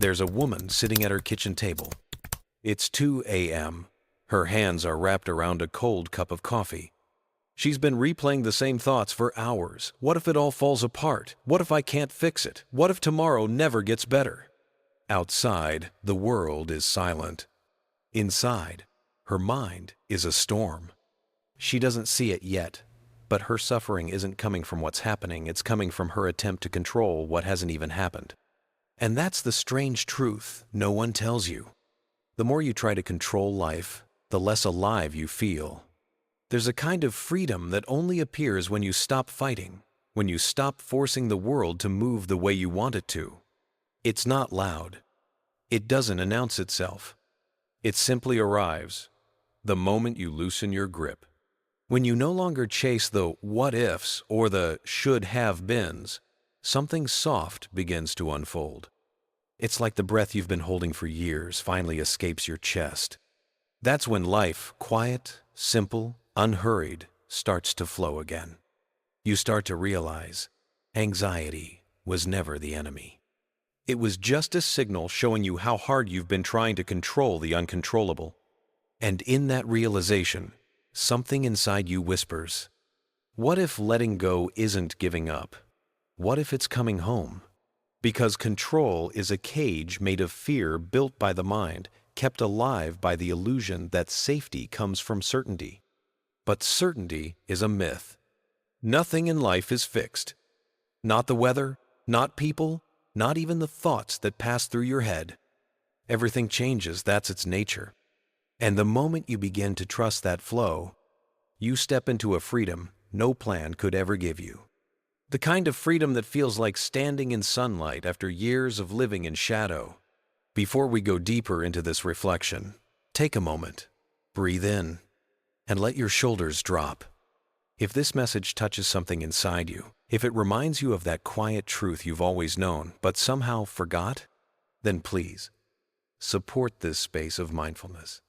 There's a woman sitting at her kitchen table. It's 2 a.m. Her hands are wrapped around a cold cup of coffee. She's been replaying the same thoughts for hours. What if it all falls apart? What if I can't fix it? What if tomorrow never gets better? Outside, the world is silent. Inside, her mind is a storm. She doesn't see it yet, but her suffering isn't coming from what's happening. It's coming from her attempt to control what hasn't even happened. And that's the strange truth no one tells you. The more you try to control life, the less alive you feel. There's a kind of freedom that only appears when you stop fighting, when you stop forcing the world to move the way you want it to. It's not loud. It doesn't announce itself. It simply arrives the moment you loosen your grip. When you no longer chase the what-ifs or the should-have-beens, something soft begins to unfold. It's like the breath you've been holding for years finally escapes your chest. That's when life, quiet, simple, unhurried, starts to flow again. You start to realize anxiety was never the enemy. It was just a signal showing you how hard you've been trying to control the uncontrollable. And in that realization, something inside you whispers, what if letting go isn't giving up? What if it's coming home? Because control is a cage made of fear built by the mind, kept alive by the illusion that safety comes from certainty. But certainty is a myth. Nothing in life is fixed. Not the weather, not people, not even the thoughts that pass through your head. Everything changes, that's its nature. And the moment you begin to trust that flow, you step into a freedom no plan could ever give you. The kind of freedom that feels like standing in sunlight after years of living in shadow. Before we go deeper into this reflection, take a moment, breathe in, and let your shoulders drop. If this message touches something inside you, if it reminds you of that quiet truth you've always known but somehow forgot, then please, support this space of mindfulness.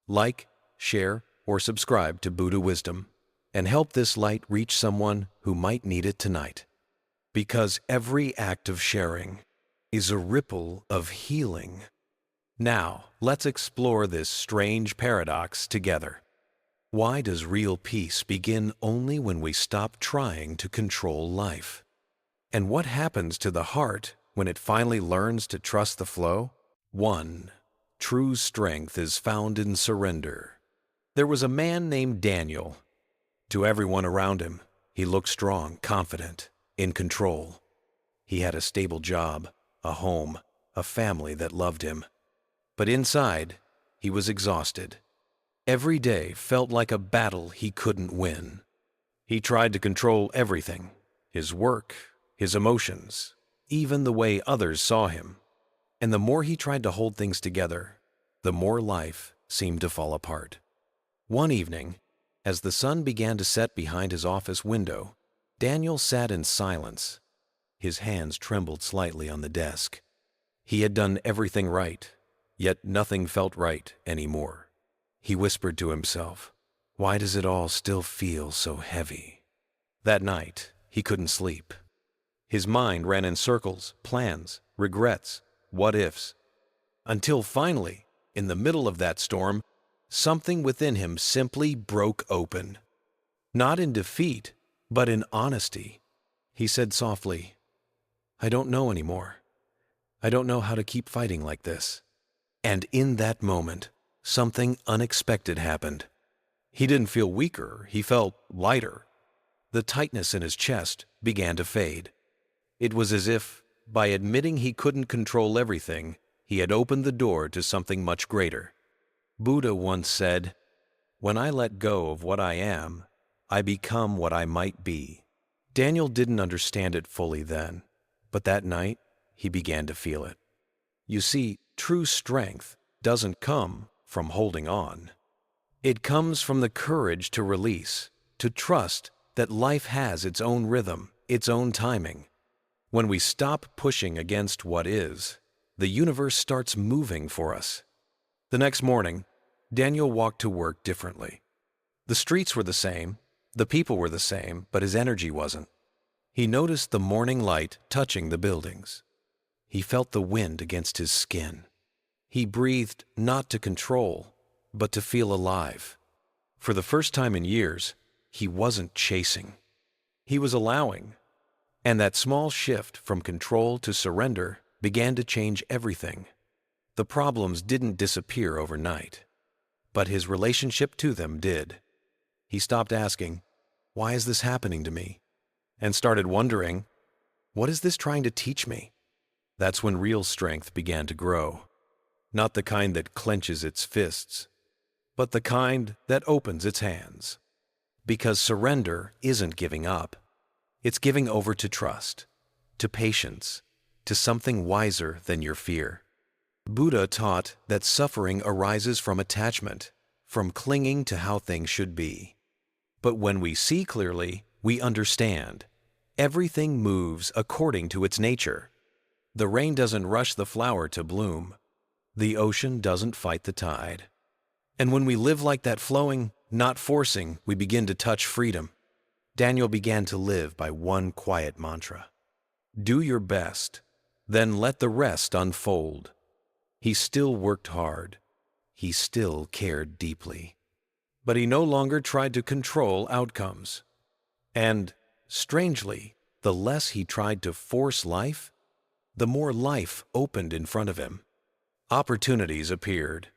Like, share, or subscribe to Buddhist Wisdom, and help this light reach someone who might need it tonight. Because every act of sharing is a ripple of healing. Now, let's explore this strange paradox together. Why does real peace begin only when we stop trying to control life? And what happens to the heart when it finally learns to trust the flow? 1. True strength is found in surrender. There was a man named Daniel. To everyone around him, he looked strong, confident, in control. He had a stable job, a home, a family that loved him. But inside, he was exhausted. Every day felt like a battle he couldn't win. He tried to control everything, his work, his emotions, even the way others saw him. And the more he tried to hold things together, the more life seemed to fall apart. One evening, as the sun began to set behind his office window, Daniel sat in silence. His hands trembled slightly on the desk. He had done everything right, yet nothing felt right anymore. He whispered to himself, "Why does it all still feel so heavy?" That night, he couldn't sleep. His mind ran in circles, plans, regrets, what-ifs. Until finally, in the middle of that storm, something within him simply broke open. Not in defeat, but in honesty. He said softly, "I don't know anymore. I don't know how to keep fighting like this." And in that moment, something unexpected happened. He didn't feel weaker, he felt lighter. The tightness in his chest began to fade. It was as if, by admitting he couldn't control everything, he had opened the door to something much greater. Buddha once said, "When I let go of what I am, I become what I might be." Daniel didn't understand it fully then, but that night, he began to feel it. You see, true strength doesn't come from holding on. It comes from the courage to release, to trust that life has its own rhythm, its own timing. When we stop pushing against what is, the universe starts moving for us. The next morning, Daniel walked to work differently. The streets were the same, the people were the same, but his energy wasn't. He noticed the morning light touching the buildings. He felt the wind against his skin. He breathed not to control, but to feel alive. For the first time in years, he wasn't chasing. He was allowing. And that small shift from control to surrender began to change everything. The problems didn't disappear overnight, but his relationship to them did. He stopped asking, "Why is this happening to me?" and started wondering, "What is this trying to teach me?" That's when real strength began to grow. Not the kind that clenches its fists, but the kind that opens its hands. Because surrender isn't giving up. It's giving over to trust, to patience, to something wiser than your fear. Buddha taught that suffering arises from attachment, from clinging to how things should be. But when we see clearly, we understand. Everything moves according to its nature. The rain doesn't rush the flower to bloom. The ocean doesn't fight the tide. And when we live like that, flowing, not forcing, we begin to touch freedom. Daniel began to live by one quiet mantra. Do your best, then let the rest unfold. He still worked hard. He still cared deeply. But he no longer tried to control outcomes. And, strangely, the less he tried to force life, the more life opened in front of him. Opportunities appeared.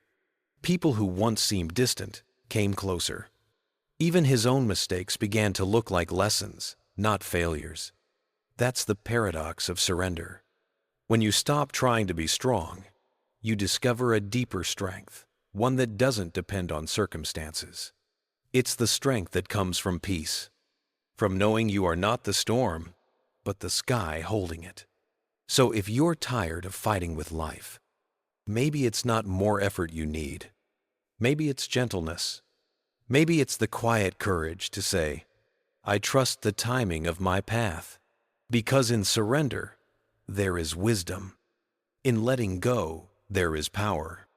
People who once seemed distant came closer. Even his own mistakes began to look like lessons, not failures. That's the paradox of surrender. When you stop trying to be strong, you discover a deeper strength, one that doesn't depend on circumstances. It's the strength that comes from peace, from knowing you are not the storm, but the sky holding it. So if you're tired of fighting with life, maybe it's not more effort you need. Maybe it's gentleness. Maybe it's the quiet courage to say, I trust the timing of my path. Because in surrender, there is wisdom. In letting go, there is power.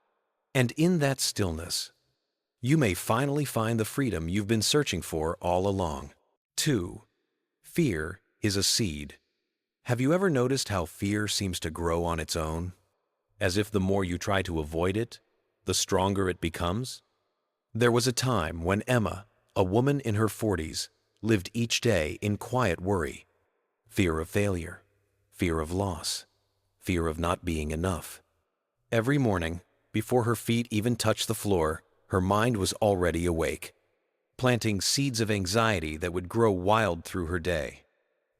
And in that stillness, you may finally find the freedom you've been searching for all along. 2. Fear is a seed. Have you ever noticed how fear seems to grow on its own? As if the more you try to avoid it, the stronger it becomes? There was a time when Emma, a woman in her 40s, lived each day in quiet worry. Fear of failure, fear of loss, fear of not being enough. Every morning, before her feet even touched the floor, her mind was already awake, planting seeds of anxiety that would grow wild through her day.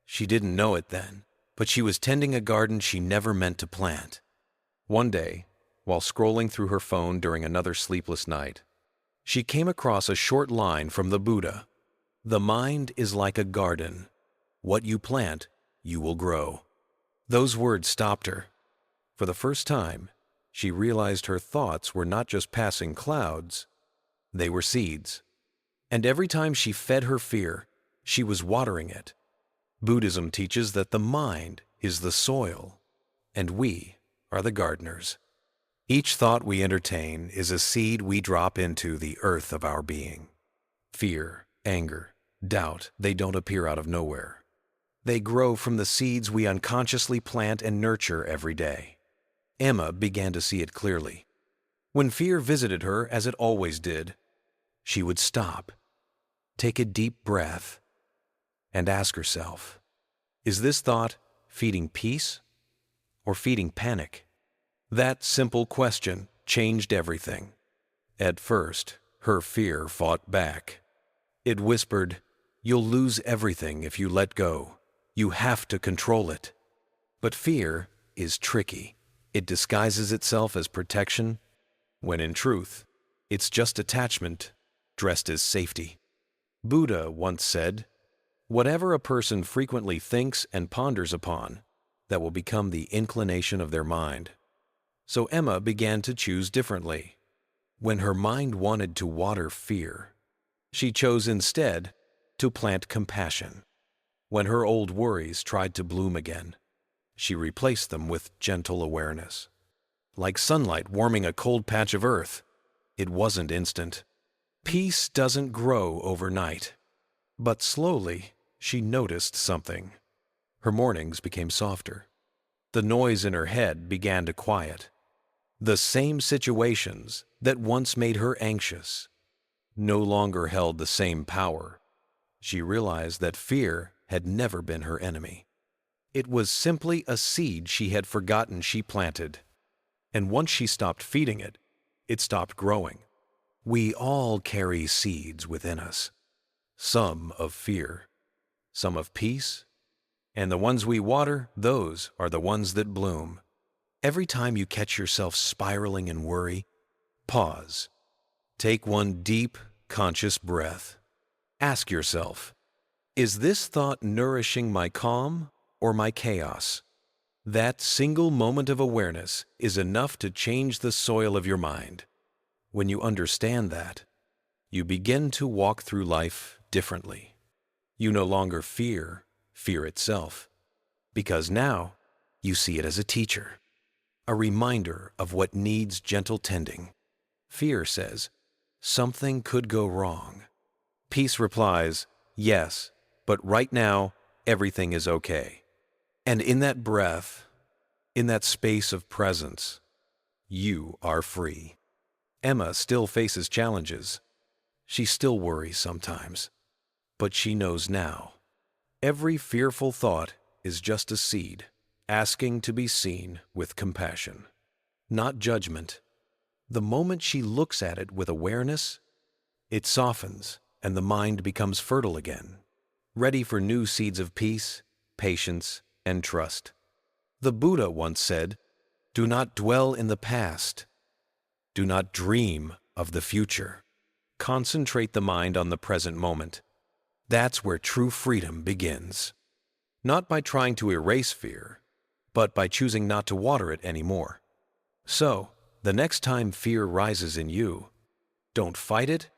She didn't know it then, but she was tending a garden she never meant to plant. One day, while scrolling through her phone during another sleepless night, she came across a short line from the Buddha. The mind is like a garden. What you plant, you will grow. Those words stopped her. For the first time, she realized her thoughts were not just passing clouds, they were seeds. And every time she fed her fear, she was watering it. Buddhism teaches that the mind is the soil, and we are the gardeners. Each thought we entertain is a seed we drop into the earth of our being. Fear, anger, doubt, they don't appear out of nowhere. They grow from the seeds we unconsciously plant and nurture every day. Emma began to see it clearly. When fear visited her, as it always did, she would stop, take a deep breath, and ask herself, is this thought feeding peace or feeding panic? That simple question changed everything. At first, her fear fought back. It whispered, you'll lose everything if you let go. You have to control it. But fear is tricky. It disguises itself as protection, when in truth, it's just attachment dressed as safety. Buddha once said, whatever a person frequently thinks and ponders upon, that will become the inclination of their mind. So Emma began to choose differently. When her mind wanted to water fear, she chose instead to plant compassion. When her old worries tried to bloom again, she replaced them with gentle awareness. Like sunlight warming a cold patch of earth, it wasn't instant. Peace doesn't grow overnight. But slowly, she noticed something. Her mornings became softer. The noise in her head began to quiet. The same situations that once made her anxious no longer held the same power. She realized that fear had never been her enemy. It was simply a seed she had forgotten she planted. And once she stopped feeding it, it stopped growing. We all carry seeds within us, some of fear, some of peace, and the ones we water, those are the ones that bloom. Every time you catch yourself spiraling in worry, pause. Take one deep, conscious breath. Ask yourself, is this thought nourishing my calm or my chaos? That single moment of awareness is enough to change the soil of your mind. When you understand that, you begin to walk through life differently. You no longer fear fear itself, because now you see it as a teacher, a reminder of what needs gentle tending. Fear says, something could go wrong. Peace replies, yes, but right now, everything is okay. And in that breath, in that space of presence, you are free. Emma still faces challenges. She still worries sometimes. But she knows now. Every fearful thought is just a seed, asking to be seen with compassion, not judgment. The moment she looks at it with awareness, it softens and the mind becomes fertile again, ready for new seeds of peace, patience, and trust. The Buddha once said, do not dwell in the past. Do not dream of the future. Concentrate the mind on the present moment. That's where true freedom begins. Not by trying to erase fear, but by choosing not to water it anymore. So, the next time fear rises in you, don't fight it,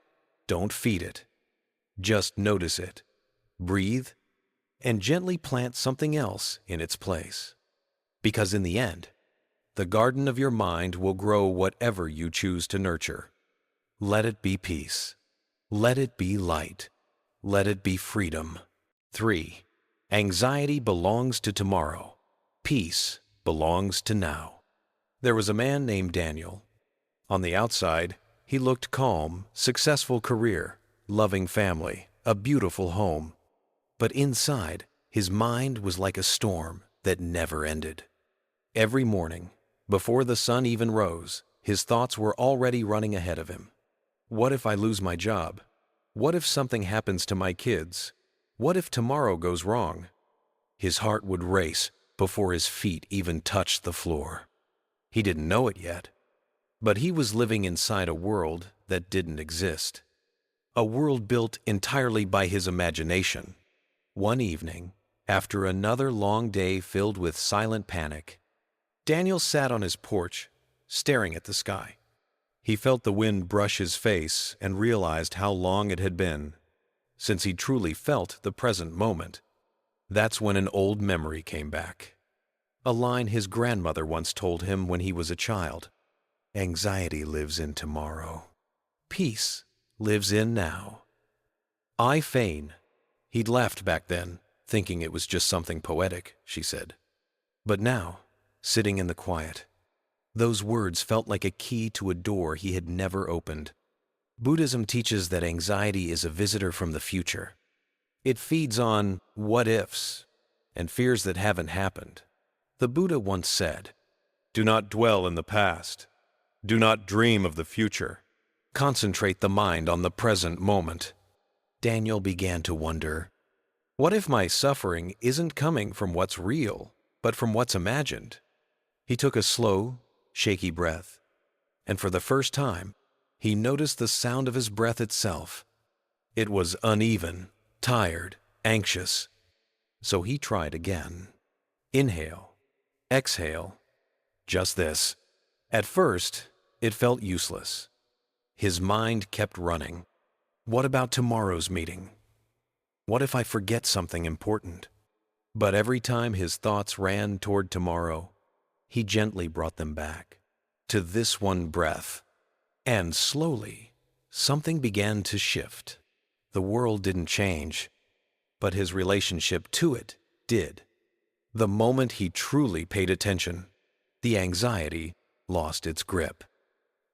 don't feed it. Just notice it, breathe, and gently plant something else in its place. Because in the end, the garden of your mind will grow whatever you choose to nurture. Let it be peace. Let it be light. Let it be freedom. 3. Anxiety belongs to tomorrow. Peace belongs to now. There was a man named Daniel. On the outside, he looked calm, successful career, loving family, a beautiful home. But inside, his mind was like a storm that never ended. Every morning, before the sun even rose, his thoughts were already running ahead of him. What if I lose my job? What if something happens to my kids? What if tomorrow goes wrong? His heart would race before his feet even touched the floor. He didn't know it yet, but he was living inside a world that didn't exist. A world built entirely by his imagination. One evening, after another long day filled with silent panic, Daniel sat on his porch, staring at the sky. He felt the wind brush his face and realized how long it had been since he truly felt the present moment. That's when an old memory came back. A line his grandmother once told him when he was a child. Anxiety lives in tomorrow. Peace lives in now. I feign. He'd laughed back then, thinking it was just something poetic, she said. But now, sitting in the quiet, those words felt like a key to a door he had never opened. Buddhism teaches that anxiety is a visitor from the future. It feeds on what-ifs and fears that haven't happened. The Buddha once said, do not dwell in the past. Do not dream of the future. Concentrate the mind on the present moment. Daniel began to wonder, what if my suffering isn't coming from what's real, but from what's imagined? He took a slow, shaky breath, and for the first time, he noticed the sound of his breath itself. It was uneven, tired, anxious. So he tried again. Inhale, exhale, just this. At first, it felt useless. His mind kept running. What about tomorrow's meeting? What if I forget something important? But every time his thoughts ran toward tomorrow, he gently brought them back to this one breath. And slowly, something began to shift. The world didn't change, but his relationship to it did. The moment he truly paid attention, the anxiety lost its grip.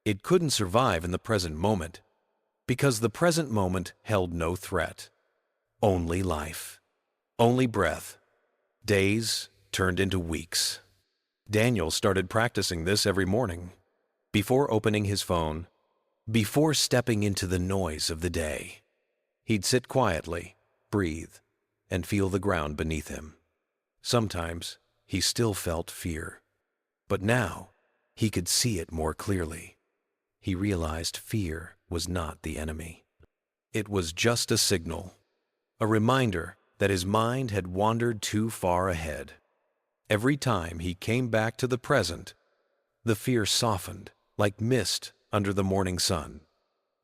It couldn't survive in the present moment, because the present moment held no threat. Only life. Only breath. Days turned into weeks. Daniel started practicing this every morning, before opening his phone, before stepping into the noise of the day. He'd sit quietly, breathe, and feel the ground beneath him. Sometimes he still felt fear, but now he could see it more clearly. He realized fear was not the enemy. It was just a signal, a reminder that his mind had wandered too far ahead. Every time he came back to the present, the fear softened like mist under the morning sun.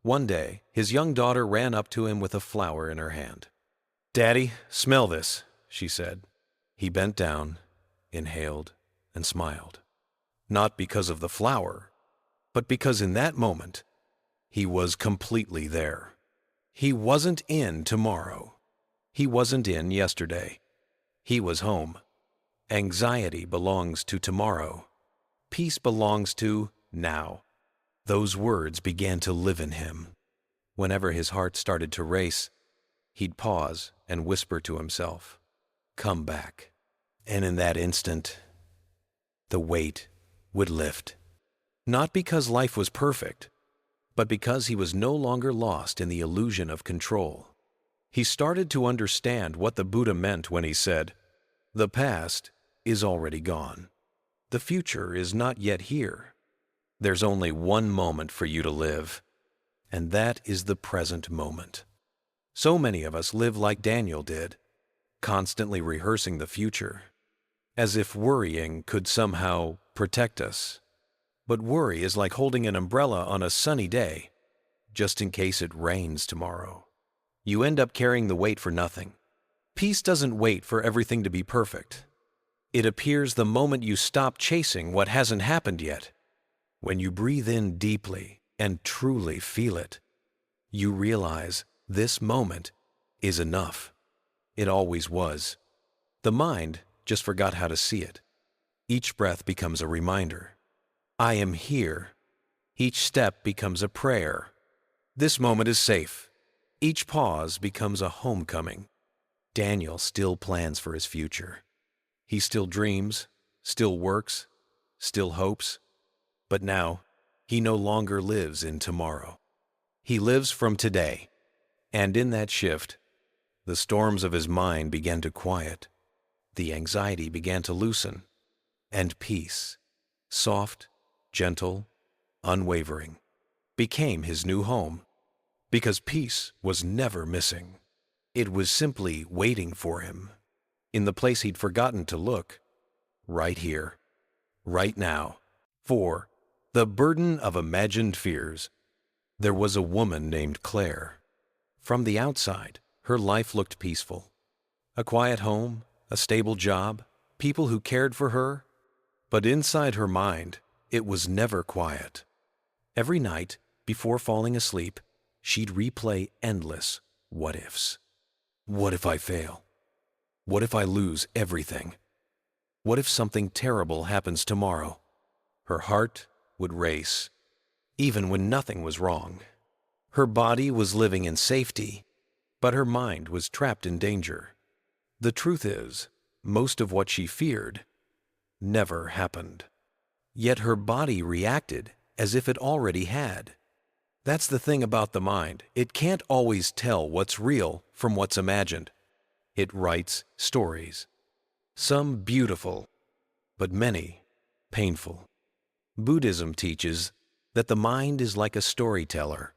One day, his young daughter ran up to him with a flower in her hand. "Daddy, smell this," she said. He bent down, inhaled, and smiled. Not because of the flower, but because in that moment, he was completely there. He wasn't in tomorrow. He wasn't in yesterday. He was home. Anxiety belongs to tomorrow. Peace belongs to now. Those words began to live in him. Whenever his heart started to race, he'd pause and whisper to himself, "Come back." And in that instant, the weight would lift. Not because life was perfect, but because he was no longer lost in the illusion of control. He started to understand what the Buddha meant when he said, "The past is already gone. The future is not yet here. There's only one moment for you to live, and that is the present moment." So many of us live like Daniel did, constantly rehearsing the future, as if worrying could somehow protect us. But worry is like holding an umbrella on a sunny day, just in case it rains tomorrow. You end up carrying the weight for nothing. Peace doesn't wait for everything to be perfect. It appears the moment you stop chasing what hasn't happened yet. When you breathe in deeply and truly feel it, you realize this moment is enough. It always was. The mind just forgot how to see it. Each breath becomes a reminder. I am here. Each step becomes a prayer. This moment is safe. Each pause becomes a homecoming. Daniel still plans for his future. He still dreams, still works, still hopes. But now, he no longer lives in tomorrow. He lives from today. And in that shift, the storms of his mind began to quiet. The anxiety began to loosen. And peace, soft, gentle, unwavering, became his new home. Because peace was never missing. It was simply waiting for him, in the place he'd forgotten to look, right here, right now. For the burden of imagined fears. There was a woman named Claire. From the outside, her life looked peaceful. A quiet home, a stable job, people who cared for her. But inside her mind, it was never quiet. Every night, before falling asleep, she'd replay endless what-ifs. What if I fail? What if I lose everything? What if something terrible happens tomorrow? Her heart would race, even when nothing was wrong. Her body was living in safety, but her mind was trapped in danger. The truth is, most of what she feared never happened. Yet her body reacted as if it already had. That's the thing about the mind. It can't always tell what's real from what's imagined. It writes stories, some beautiful, but many painful. Buddhism teaches that the mind is like a storyteller,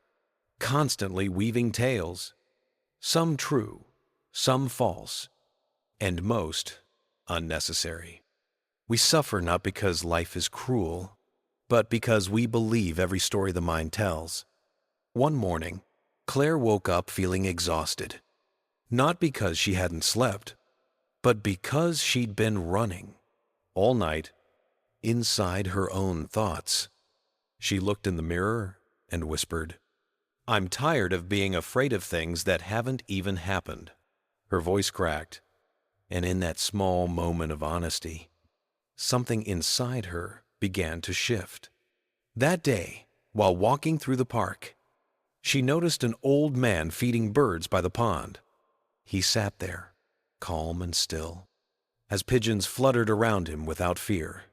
constantly weaving tales, some true, some false, and most unnecessary. We suffer not because life is cruel, but because we believe every story the mind tells. One morning, Claire woke up feeling exhausted, not because she hadn't slept, but because she'd been running all night inside her own thoughts. She looked in the mirror and whispered, "I'm tired of being afraid of things that haven't even happened." Her voice cracked. And in that small moment of honesty, something inside her began to shift. That day, while walking through the park, she noticed an old man feeding birds by the pond. He sat there, calm and still, as pigeons fluttered around him without fear.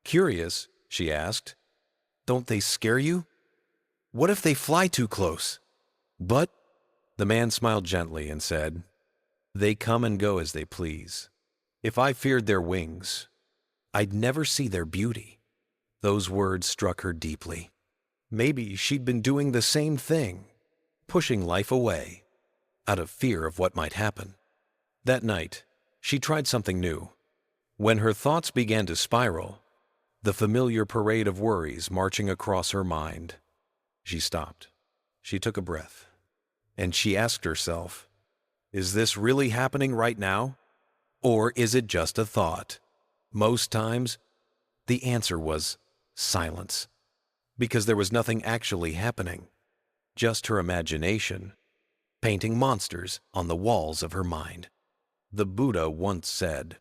Curious, she asked, "Don't they scare you? What if they fly too close?" "But," the man smiled gently and said, "they come and go as they please. If I feared their wings, I'd never see their beauty." Those words struck her deeply. Maybe she'd been doing the same thing, pushing life away, out of fear of what might happen. That night, she tried something new. When her thoughts began to spiral, the familiar parade of worries marching across her mind, she stopped. She took a breath, and she asked herself, "Is this really happening right now? Or is it just a thought?" Most times, the answer was silence, because there was nothing actually happening, just her imagination, painting monsters on the walls of her mind. The Buddha once said,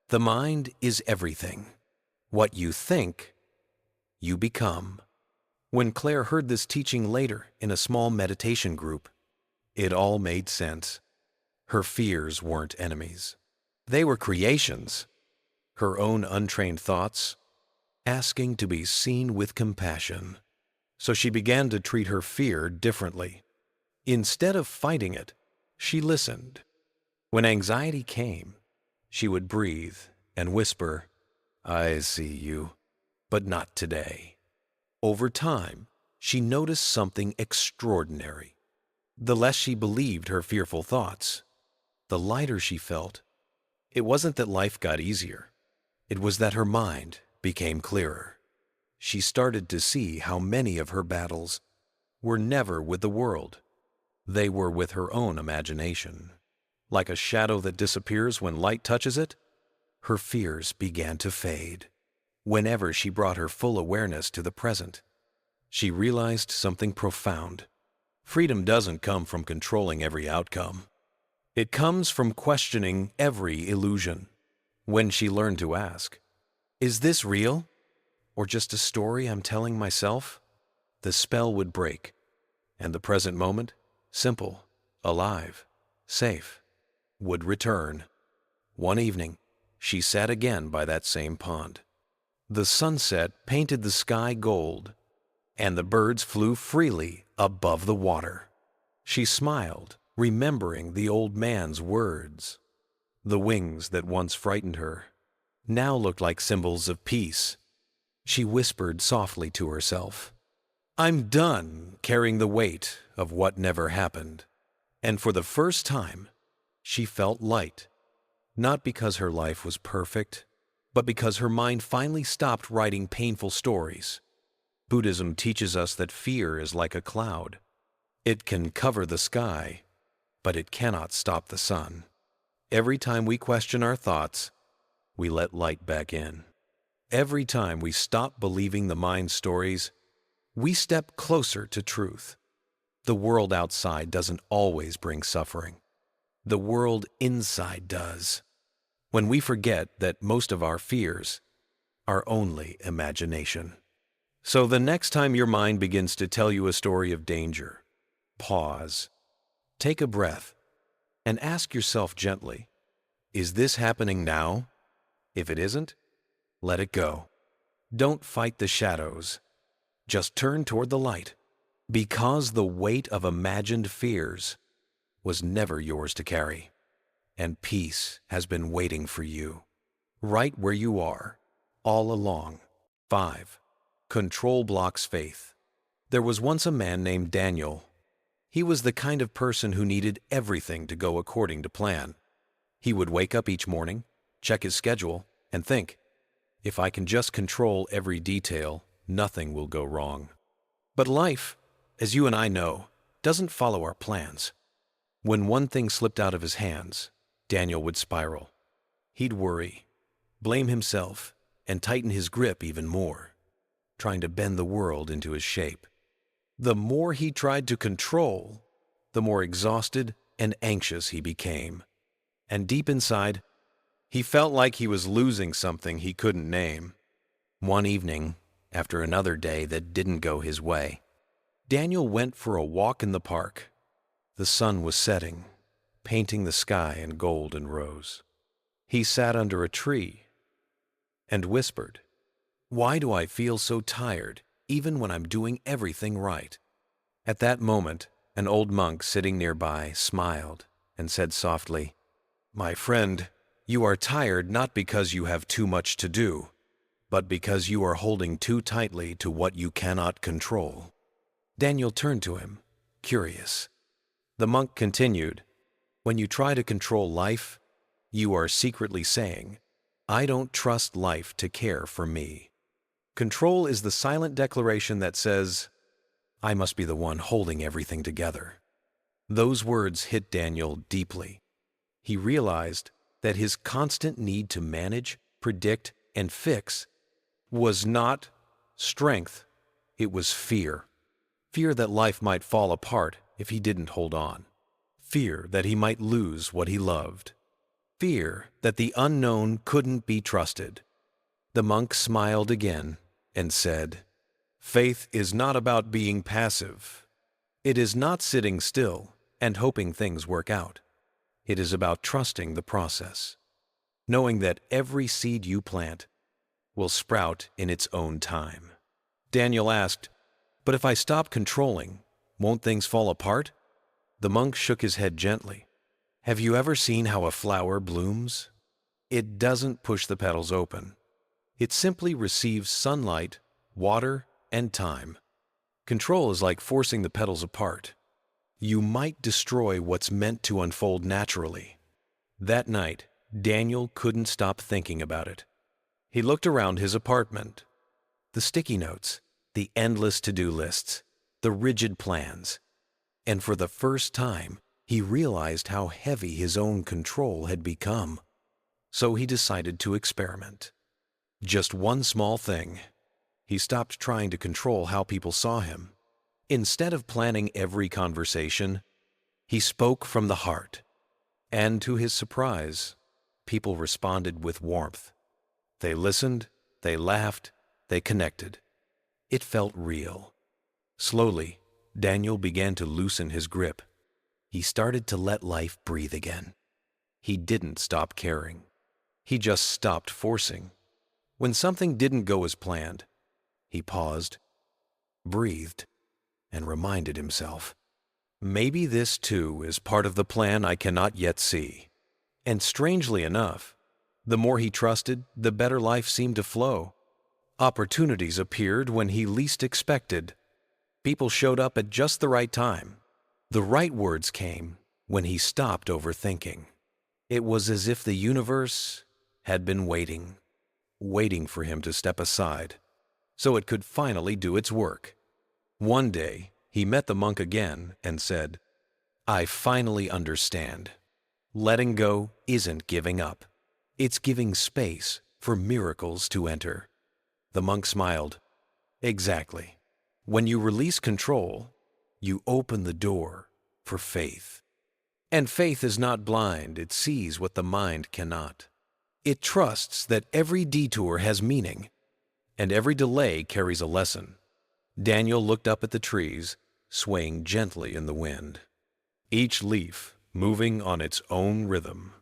"The mind is everything. What you think, you become." When Claire heard this teaching later in a small meditation group, it all made sense. Her fears weren't enemies. They were creations, her own untrained thoughts, asking to be seen with compassion. So she began to treat her fear differently. Instead of fighting it, she listened. When anxiety came, she would breathe and whisper, "I see you, but not today." Over time, she noticed something extraordinary. The less she believed her fearful thoughts, the lighter she felt. It wasn't that life got easier. It was that her mind became clearer. She started to see how many of her battles were never with the world. They were with her own imagination. Like a shadow that disappears when light touches it, her fears began to fade. Whenever she brought her full awareness to the present, she realized something profound. Freedom doesn't come from controlling every outcome. It comes from questioning every illusion. When she learned to ask, "Is this real? Or just a story I'm telling myself?" the spell would break, and the present moment, simple, alive, safe, would return. One evening, she sat again by that same pond. The sunset painted the sky gold, and the birds flew freely above the water. She smiled, remembering the old man's words. The wings that once frightened her now looked like symbols of peace. She whispered softly to herself, "I'm done carrying the weight of what never happened." And for the first time, she felt light, not because her life was perfect, but because her mind finally stopped writing painful stories. Buddhism teaches us that fear is like a cloud. It can cover the sky, but it cannot stop the sun. Every time we question our thoughts, we let light back in. Every time we stop believing the mind's stories, we step closer to truth. The world outside doesn't always bring suffering. The world inside does. When we forget that most of our fears are only imagination. So the next time your mind begins to tell you a story of danger, pause, take a breath, and ask yourself gently, "Is this happening now?" If it isn't, let it go. Don't fight the shadows. Just turn toward the light, because the weight of imagined fears was never yours to carry, and peace has been waiting for you, right where you are, all along. 5. Control blocks faith. There was once a man named Daniel. He was the kind of person who needed everything to go according to plan. He would wake up each morning, check his schedule, and think, "If I can just control every detail, nothing will go wrong." But life, as you and I know, doesn't follow our plans. When one thing slipped out of his hands, Daniel would spiral. He'd worry, blame himself, and tighten his grip even more, trying to bend the world into his shape. The more he tried to control, the more exhausted and anxious he became. And deep inside, He felt like he was losing something he couldn't name. One evening, after another day that didn't go his way, Daniel went for a walk in the park. The sun was setting, painting the sky in gold and rose. He sat under a tree and whispered, "Why do I feel so tired, even when I'm doing everything right?" At that moment, an old monk sitting nearby smiled and said softly, "My friend, you are tired not because you have too much to do, but because you are holding too tightly to what you cannot control." Daniel turned to him, curious. The monk continued, "When you try to control life, you are secretly saying, 'I don't trust life to care for me.' Control is the silent declaration that says, 'I must be the one holding everything together.'" Those words hit Daniel deeply. He realized that his constant need to manage, predict, and fix was not strength, it was fear. Fear that life might fall apart if he didn't hold on. Fear that he might lose what he loved. Fear that the unknown couldn't be trusted. The monk smiled again and said, "Faith is not about being passive. It is not sitting still and hoping things work out. It is about trusting the process, knowing that every seed you plant will sprout in its own time." Daniel asked, "But if I stop controlling, won't things fall apart?" The monk shook his head gently. "Have you ever seen how a flower blooms? It doesn't push the petals open. It simply receives sunlight, water, and time. Control is like forcing the petals apart. You might destroy what's meant to unfold naturally." That night, Daniel couldn't stop thinking about it. He looked around his apartment. The sticky notes, the endless to-do lists, the rigid plans. And for the first time, he realized how heavy his own control had become. So he decided to experiment. Just one small thing. He stopped trying to control how people saw him. Instead of planning every conversation, he spoke from the heart. And to his surprise, people responded with warmth. They listened, they laughed, they connected. It felt real. Slowly, Daniel began to loosen his grip. He started to let life breathe again. He didn't stop caring. He just stopped forcing. When something didn't go as planned, he paused, breathed, and reminded himself, "Maybe this too is part of the plan I cannot yet see." And strangely enough, the more he trusted, the better life seemed to flow. Opportunities appeared when he least expected. People showed up at just the right time. The right words came when he stopped overthinking. It was as if the universe had been waiting for him to step aside, so it could finally do its work. One day, he met the monk again and said, "I finally understand. Letting go isn't giving up. It's giving space for miracles to enter." The monk smiled. "Exactly. When you release control, you open the door for faith. And faith is not blind, it sees what the mind cannot. It trusts that every detour has meaning, and every delay carries a lesson." Daniel looked up at the trees, swaying gently in the wind, each leaf moving on its own rhythm,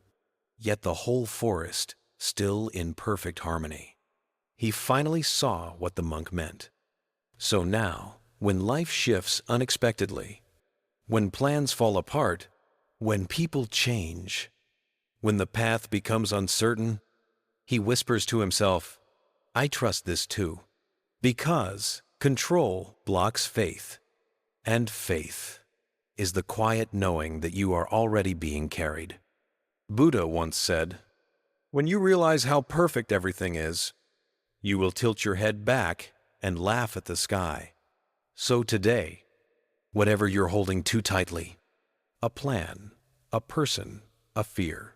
yet the whole forest still in perfect harmony. He finally saw what the monk meant. So now, when life shifts unexpectedly, when plans fall apart, when people change, when the path becomes uncertain, he whispers to himself, "I trust this too." Because control blocks faith, and faith is the quiet knowing that you are already being carried. Buddha once said, "When you realize how perfect everything is, you will tilt your head back and laugh at the sky." So today, whatever you're holding too tightly, a plan, a person, a fear,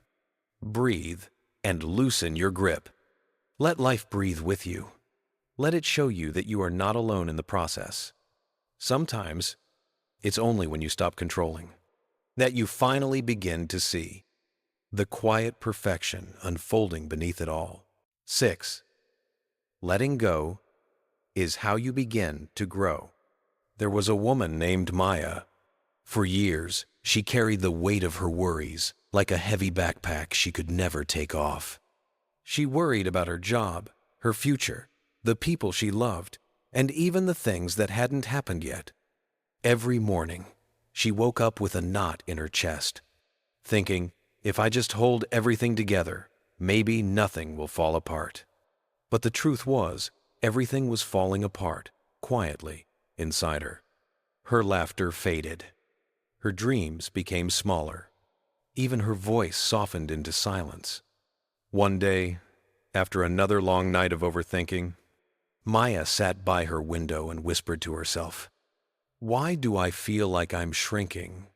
breathe and loosen your grip. Let life breathe with you. Let it show you that you are not alone in the process. Sometimes, it's only when you stop controlling that you finally begin to see. the quiet perfection unfolding beneath it all. 6. Letting go is how you begin to grow. There was a woman named Maya. For years, she carried the weight of her worries like a heavy backpack she could never take off. She worried about her job, her future, the people she loved, and even the things that hadn't happened yet. Every morning, she woke up with a knot in her chest, thinking, if I just hold everything together, maybe nothing will fall apart. But the truth was, everything was falling apart, quietly, inside her. Her laughter faded. Her dreams became smaller. Even her voice softened into silence. One day, after another long night of overthinking, Maya sat by her window and whispered to herself, "Why do I feel like I'm shrinking?"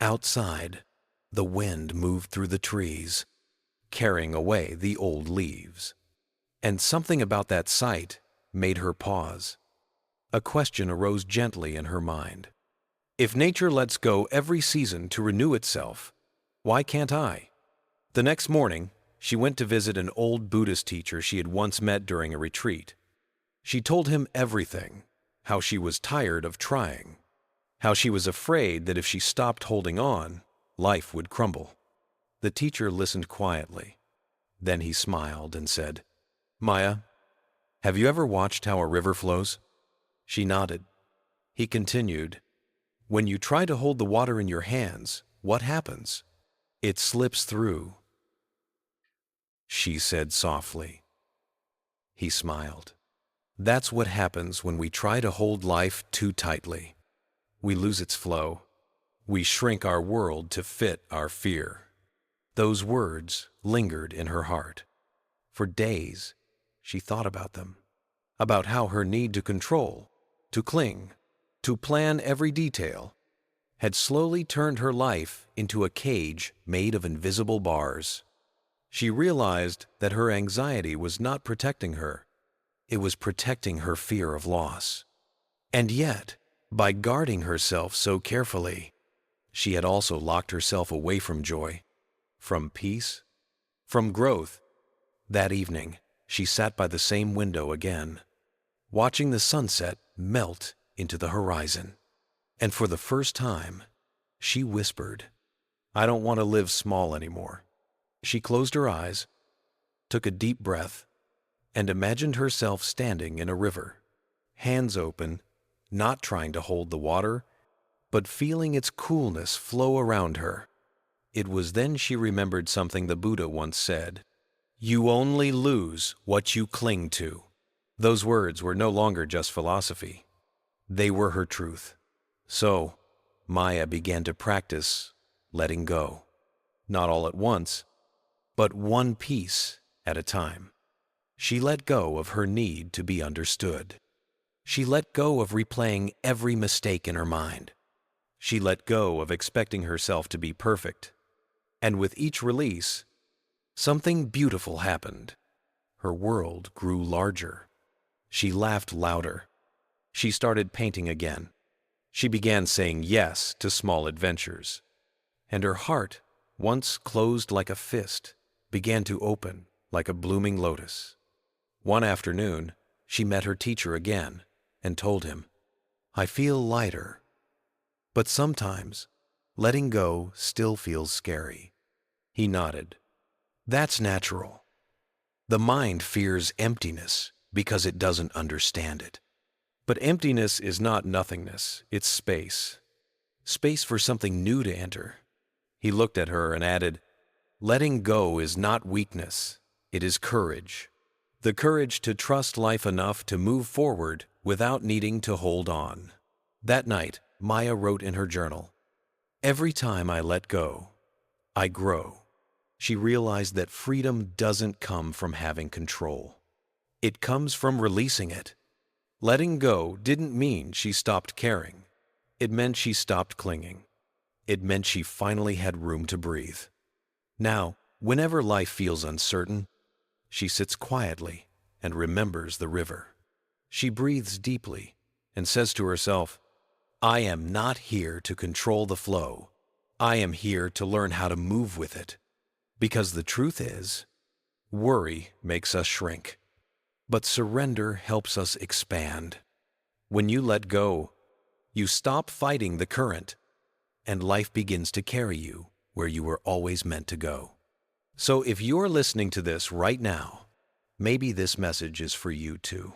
Outside, the wind moved through the trees, carrying away the old leaves. And something about that sight made her pause. A question arose gently in her mind. If nature lets go every season to renew itself, why can't I? The next morning, she went to visit an old Buddhist teacher she had once met during a retreat. She told him everything, how she was tired of trying, how she was afraid that if she stopped holding on, life would crumble. The teacher listened quietly. Then he smiled and said, "Maya, have you ever watched how a river flows?" She nodded. He continued, "When you try to hold the water in your hands, what happens? It slips through." She said softly. He smiled. That's what happens when we try to hold life too tightly. We lose its flow. We shrink our world to fit our fear. Those words lingered in her heart. For days, she thought about them, about how her need to control, to cling, to plan every detail, had slowly turned her life into a cage made of invisible bars. She realized that her anxiety was not protecting her. It was protecting her fear of loss. And yet, by guarding herself so carefully, she had also locked herself away from joy, from peace, from growth. That evening, she sat by the same window again, watching the sunset melt into the horizon. And for the first time, she whispered, "I don't want to live small anymore." She closed her eyes, took a deep breath, and imagined herself standing in a river, hands open, not trying to hold the water, but feeling its coolness flow around her. It was then she remembered something the Buddha once said, "You only lose what you cling to." Those words were no longer just philosophy. They were her truth. So, Maya began to practice letting go. Not all at once, but one piece at a time. She let go of her need to be understood. She let go of replaying every mistake in her mind. She let go of expecting herself to be perfect. And with each release, something beautiful happened. Her world grew larger. She laughed louder. She started painting again. She began saying yes to small adventures. And her heart, once closed like a fist, began to open like a blooming lotus. One afternoon, she met her teacher again and told him, "I feel lighter. But sometimes, letting go still feels scary." He nodded. "That's natural. The mind fears emptiness because it doesn't understand it. But emptiness is not nothingness, it's space. Space for something new to enter." He looked at her and added, "Letting go is not weakness, it is courage. The courage to trust life enough to move forward without needing to hold on." That night, Maya wrote in her journal, "Every time I let go, I grow." She realized that freedom doesn't come from having control. It comes from releasing it. Letting go didn't mean she stopped caring. It meant she stopped clinging. It meant she finally had room to breathe. Now, whenever life feels uncertain, she sits quietly and remembers the river. She breathes deeply and says to herself, "I am not here to control the flow. I am here to learn how to move with it." Because the truth is, worry makes us shrink, but surrender helps us expand. When you let go, you stop fighting the current, and life begins to carry you where you were always meant to go. So if you're listening to this right now, maybe this message is for you too.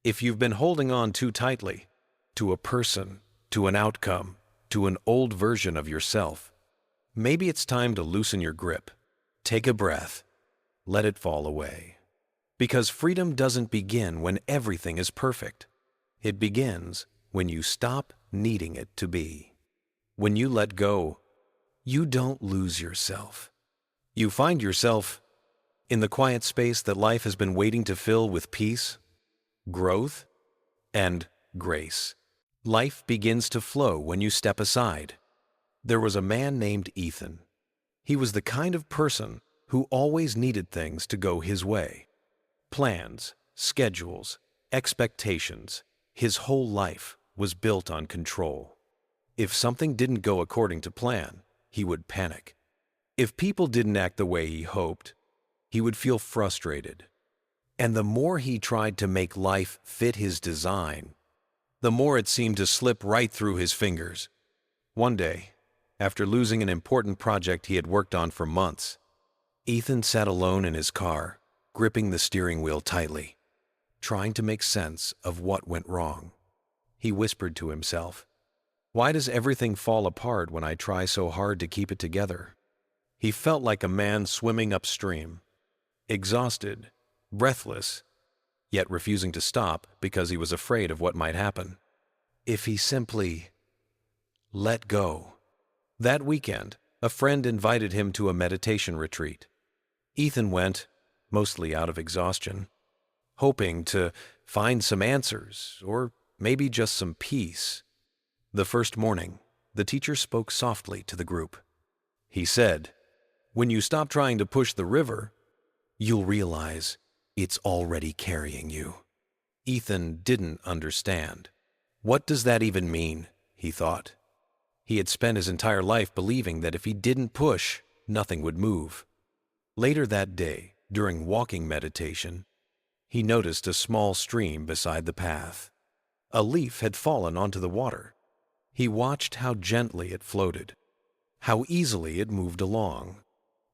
If you've been holding on too tightly to a person, to an outcome, to an old version of yourself, maybe it's time to loosen your grip. Take a breath. Let it fall away. Because freedom doesn't begin when everything is perfect. It begins when you stop needing it to be. When you let go, you don't lose yourself. You find yourself in the quiet space that life has been waiting to fill with peace, growth, and grace. Life begins to flow when you step aside. There was a man named Ethan. He was the kind of person who always needed things to go his way. Plans, schedules, expectations. His whole life was built on control. If something didn't go according to plan, he would panic. If people didn't act the way he hoped, he would feel frustrated. And the more he tried to make life fit his design, the more it seemed to slip right through his fingers. One day, after losing an important project he had worked on for months, Ethan sat alone in his car, gripping the steering wheel tightly, trying to make sense of what went wrong. He whispered to himself, "Why does everything fall apart when I try so hard to keep it together?" He felt like a man swimming upstream, exhausted, breathless, yet refusing to stop because he was afraid of what might happen. If he simply let go. That weekend, a friend invited him to a meditation retreat. Ethan went, mostly out of exhaustion, hoping to find some answers or maybe just some peace. The first morning, the teacher spoke softly to the group. He said, "When you stop trying to push the river, you'll realize it's already carrying you." Ethan didn't understand. What does that even mean? He thought. He had spent his entire life believing that if he didn't push, nothing would move. Later that day, during walking meditation, he noticed a small stream beside the path. A leaf had fallen onto the water. He watched how gently it floated, how easily it moved along,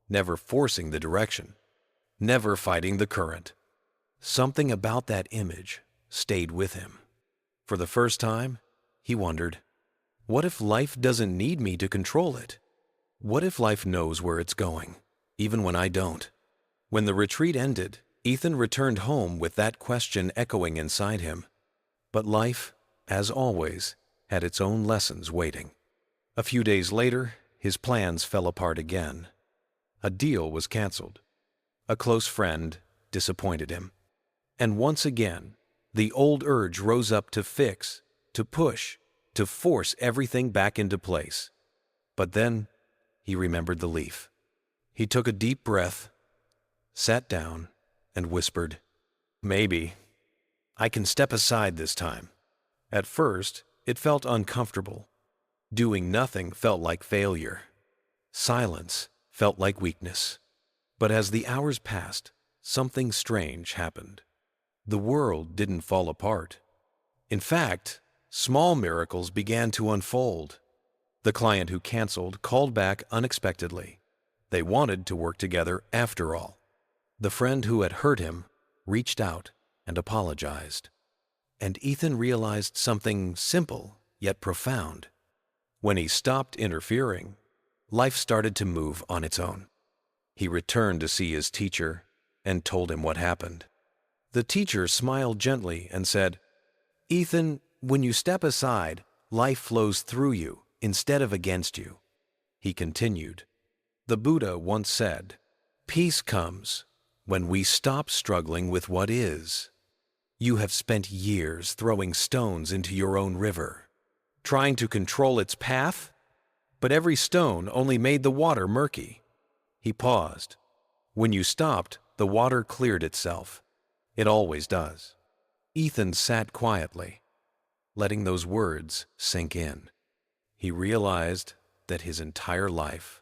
never forcing the direction, never fighting the current. Something about that image stayed with him. For the first time, he wondered, what if life doesn't need me to control it? What if life knows where it's going, even when I don't? When the retreat ended, Ethan returned home with that question echoing inside him. But life, as always, had its own lessons waiting. A few days later, his plans fell apart again. A deal was canceled. A close friend disappointed him. And once again, the old urge rose up to fix, to push, to force everything back into place. But then, he remembered the leaf. He took a deep breath, sat down, and whispered, "Maybe I can step aside this time." At first, it felt uncomfortable. Doing nothing felt like failure. Silence felt like weakness. But as the hours passed, something strange happened. The world didn't fall apart. In fact, small miracles began to unfold. The client who canceled called back unexpectedly. They wanted to work together after all. The friend who had hurt him reached out and apologized. And Ethan realized something simple yet profound. When he stopped interfering, life started to move on its own. He returned to see his teacher and told him what happened. The teacher smiled gently and said, "Ethan, when you step aside, life flows through you instead of against you." He continued, "The Buddha once said, 'Peace comes when we stop struggling with what is.' You have spent years throwing stones into your own river, trying to control its path, but every stone only made the water murky." He paused. "When you stopped, the water cleared itself. It always does." Ethan sat quietly, letting those words sink in. He realized that his entire life,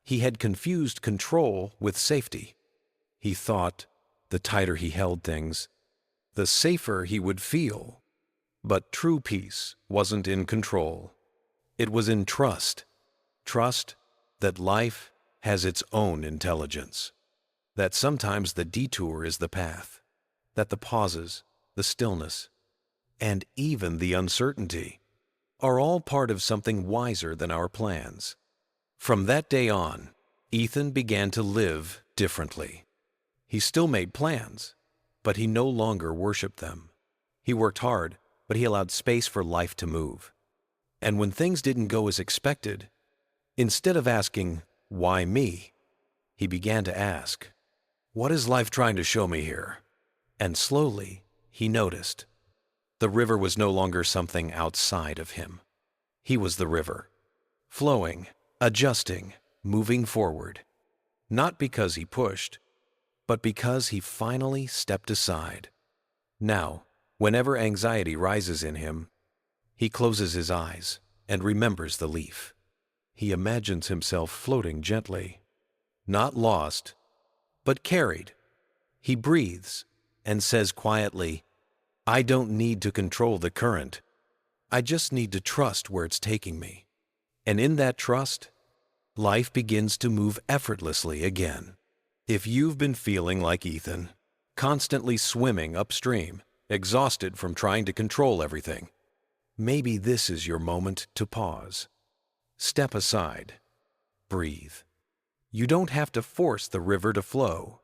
He had confused control with safety. He thought the tighter he held things, the safer he would feel. But true peace wasn't in control. It was in trust. Trust that life has its own intelligence. That sometimes the detour is the path. That the pauses, the stillness, and even the uncertainty are all part of something wiser than our plans. From that day on, Ethan began to live differently. He still made plans, but he no longer worshiped them. He worked hard, but he allowed space for life to move. And when things didn't go as expected, instead of asking, "Why me?" he began to ask, "What is life trying to show me here?" And slowly, he noticed. The river was no longer something outside of him. He was the river, flowing, adjusting, moving forward. Not because he pushed, but because he finally stepped aside. Now, whenever anxiety rises in him, he closes his eyes and remembers the leaf. He imagines himself floating gently, not lost, but carried. He breathes and says quietly, "I don't need to control the current. I just need to trust where it's taking me." And in that trust, life begins to move effortlessly again. If you've been feeling like Ethan, constantly swimming upstream, exhausted from trying to control everything, maybe this is your moment to pause. Step aside. Breathe. You don't have to force the river to flow.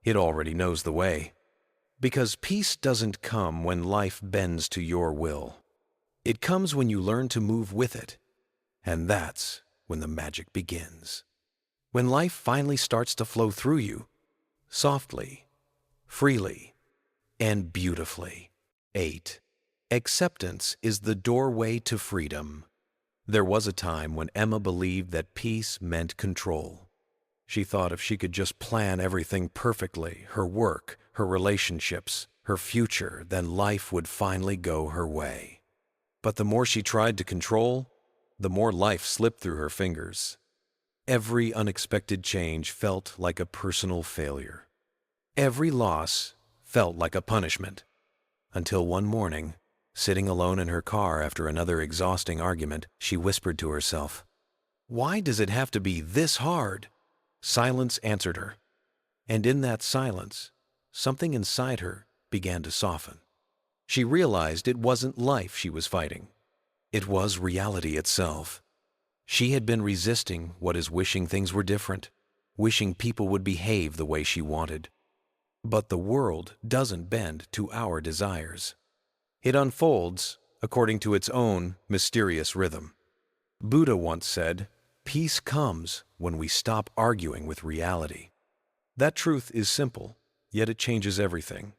It already knows the way. Because peace doesn't come when life bends to your will. It comes when you learn to move with it. And that's when the magic begins. When life finally starts to flow through you, softly, freely, and beautifully. 8. Acceptance is the doorway to freedom. There was a time when Emma believed that peace meant control. She thought if she could just plan everything perfectly, her work, her relationships, her future, then life would finally go her way. But the more she tried to control, the more life slipped through her fingers. Every unexpected change felt like a personal failure. Every loss felt like a punishment. Until one morning, sitting alone in her car after another exhausting argument, she whispered to herself, "Why does it have to be this hard?" Silence answered her, and in that silence, something inside her began to soften. She realized it wasn't life she was fighting. It was reality itself. She had been resisting what is wishing things were different, wishing people would behave the way she wanted. But the world doesn't bend to our desires. It unfolds according to its own mysterious rhythm. Buddha once said, "Peace comes when we stop arguing with reality." That truth is simple, yet it changes everything.